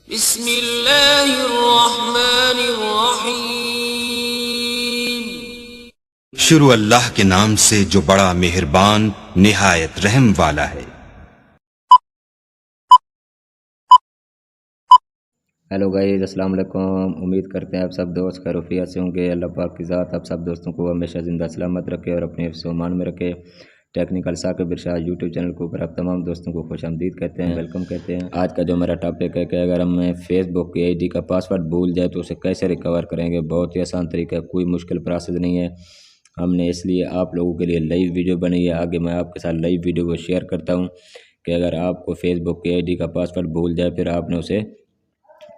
बिस्मिल्लाहिर्रहमानिर्रहीम। शुरू अल्लाह के नाम से जो बड़ा मेहरबान निहायत रहम वाला है। हेलो गाइस, अस्सलाम वालेकुम। उम्मीद करते हैं आप सब दोस्त खैरियत से होंगे। अल्लाह पाक की ज़ात आप सब दोस्तों को हमेशा ज़िंदा सलामत रखे और अपने हिफ्ज़ व ईमान में रखे। टेक्निकल साकिब इरशाद यूट्यूब चैनल के ऊपर आप तमाम दोस्तों को खुशामदीद कहते हैं, वेलकम कहते हैं। आज का जो मेरा टॉपिक है कि अगर हमें फेसबुक की आईडी का पासवर्ड भूल जाए तो उसे कैसे रिकवर करेंगे। बहुत ही आसान तरीका है, कोई मुश्किल प्रोसेस नहीं है। हमने इसलिए आप लोगों के लिए लाइव वीडियो बनाई है। आगे मैं आपके साथ लाइव वीडियो को शेयर करता हूँ कि अगर आपको फेसबुक की आईडी का पासवर्ड भूल जाए फिर आपने उसे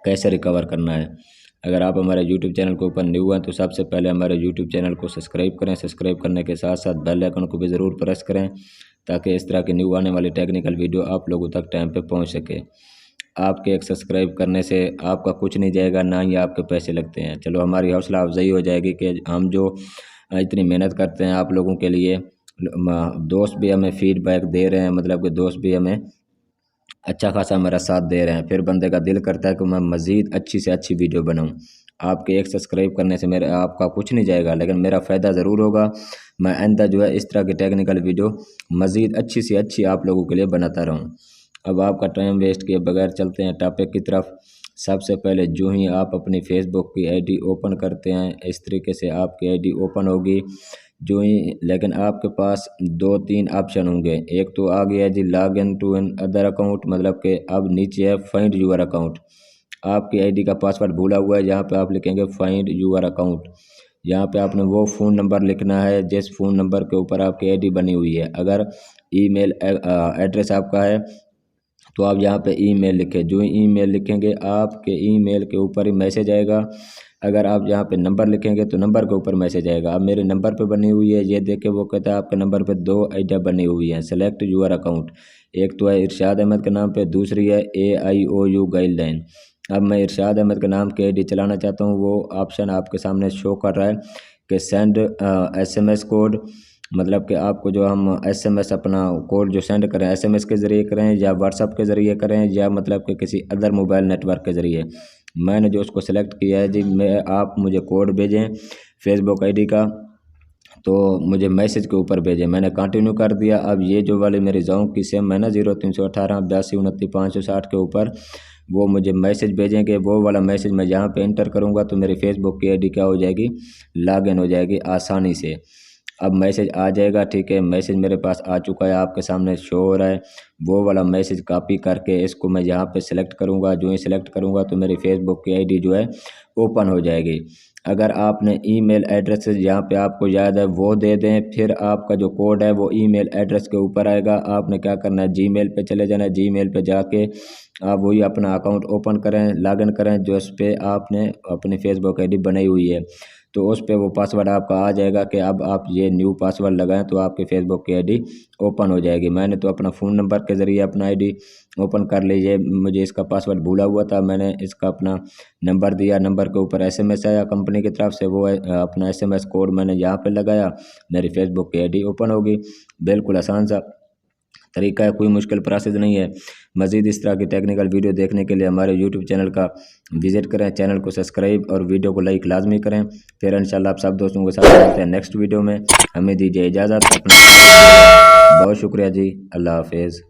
कैसे रिकवर करना है। अगर आप हमारे YouTube चैनल के ऊपर न्यू हैं तो सबसे पहले हमारे YouTube चैनल को सब्सक्राइब करें। सब्सक्राइब करने के साथ साथ बेल आइकन को भी ज़रूर प्रेस करें ताकि इस तरह की न्यू आने वाली टेक्निकल वीडियो आप लोगों तक टाइम पे पहुंच सके। आपके एक सब्सक्राइब करने से आपका कुछ नहीं जाएगा, ना ही आपके पैसे लगते हैं। चलो हमारी हौसला अफजाई हो जाएगी कि हम जो इतनी मेहनत करते हैं आप लोगों के लिए, दोस्त भी हमें फीडबैक दे रहे हैं, मतलब कि दोस्त भी हमें अच्छा खासा मेरा साथ दे रहे हैं। फिर बंदे का दिल करता है कि मैं मज़ीद अच्छी से अच्छी वीडियो बनाऊं। आपके एक सब्सक्राइब करने से मेरे आपका कुछ नहीं जाएगा, लेकिन मेरा फ़ायदा ज़रूर होगा। मैं आइंदा जो है इस तरह की टेक्निकल वीडियो मज़ीद अच्छी से अच्छी आप लोगों के लिए बनाता रहूं। अब आपका टाइम वेस्ट किए बगैर चलते हैं टॉपिक की तरफ। सबसे पहले जो ही आप अपनी फेसबुक की आईडी ओपन करते हैं, इस तरीके से आपकी आईडी ओपन होगी जो ही, लेकिन आपके पास 2-3 ऑप्शन होंगे। एक तो आ गया जी log in to another account, मतलब कि अब नीचे है फाइंड यूर अकाउंट। आपकी आईडी का पासवर्ड भूला हुआ है, यहाँ पे आप लिखेंगे फाइंड यूर अकाउंट। यहाँ पे आपने वो फ़ोन नंबर लिखना है जिस फ़ोन नंबर के ऊपर आपकी आईडी बनी हुई है। अगर ईमेल एड्रेस आपका है तो आप यहाँ पे ईमेल लिखें। जो ईमेल लिखेंगे आपके ईमेल के ऊपर ही मैसेज आएगा। अगर आप यहाँ पे नंबर लिखेंगे तो नंबर के ऊपर मैसेज आएगा। अब मेरे नंबर पे बनी हुई है, ये देखे वो कहता है आपके नंबर पे 2 आईडिया बनी हुई हैं। सेलेक्ट यूर अकाउंट, एक तो है इरशाद अहमद के नाम पे, दूसरी है AIOU गाइडलाइन। अब मैं इरशाद अहमद के नाम के आईडी चलाना चाहता हूँ। वो ऑप्शन आपके सामने शो कर रहा है कि सेंड SMS कोड, मतलब कि आपको जो हम SMS अपना कोड जो सेंड करें SMS के ज़रिए करें या व्हाट्सअप के ज़रिए करें या मतलब कि किसी अदर मोबाइल नेटवर्क के ज़रिए। मैंने जो उसको सेलेक्ट किया है जी, मैं आप मुझे कोड भेजें फेसबुक आईडी का, तो मुझे मैसेज के ऊपर भेजें। मैंने कंटिन्यू कर दिया। अब ये जो वाली मेरी जाऊँ की सिम है ना 0318 82 29 560 के ऊपर, वो मुझे मैसेज भेजेंगे। वो वाला मैसेज मैं यहाँ पे इंटर करूँगा तो मेरी फेसबुक की आईडी क्या हो जाएगी, लॉगिन हो जाएगी आसानी से। अब मैसेज आ जाएगा, ठीक है। मैसेज मेरे पास आ चुका है, आपके सामने शो हो रहा है। वो वाला मैसेज कॉपी करके इसको मैं यहाँ पे सिलेक्ट करूँगा। जो ही सिलेक्ट करूँगा तो मेरी फेसबुक की आईडी जो है ओपन हो जाएगी। अगर आपने ईमेल एड्रेस यहाँ पे आपको याद है वो दे दें, फिर आपका जो कोड है वो ईमेल एड्रेस के ऊपर आएगा। आपने क्या करना है, जीमेल पे चले जाना है। जीमेल पे जाके आप वही अपना अकाउंट ओपन करें, लॉगिन करें जो इस पर आपने अपनी फेसबुक आईडी बनाई हुई है। तो उस पर वो पासवर्ड आपका आ जाएगा कि अब आप ये न्यू पासवर्ड लगाएं तो आपकी फेसबुक की आईडी ओपन हो जाएगी। मैंने तो अपना फ़ोन नंबर के ज़रिए अपना आईडी ओपन कर लीजिए। मुझे इसका पासवर्ड भूला हुआ था, मैंने इसका अपना नंबर दिया। नंबर के ऊपर SMS आया कंपनी की तरफ से, वो अपना SMS कोड मैंने यहाँ पे लगाया, मेरी फेसबुक की आईडी ओपन होगी। बिल्कुल आसान सा तरीका है, कोई मुश्किल प्रोसेस नहीं है। मज़ीद इस तरह की टेक्निकल वीडियो देखने के लिए हमारे यूट्यूब चैनल का विज़िट करें, चैनल को सब्सक्राइब और वीडियो को लाइक लाजमी करें। फिर इंशाल्लाह आप सब दोस्तों के साथ मिलते हैं नेक्स्ट वीडियो में। हमें दीजिए इजाज़त, अपना बहुत शुक्रिया जी, अल्लाह हाफिज़।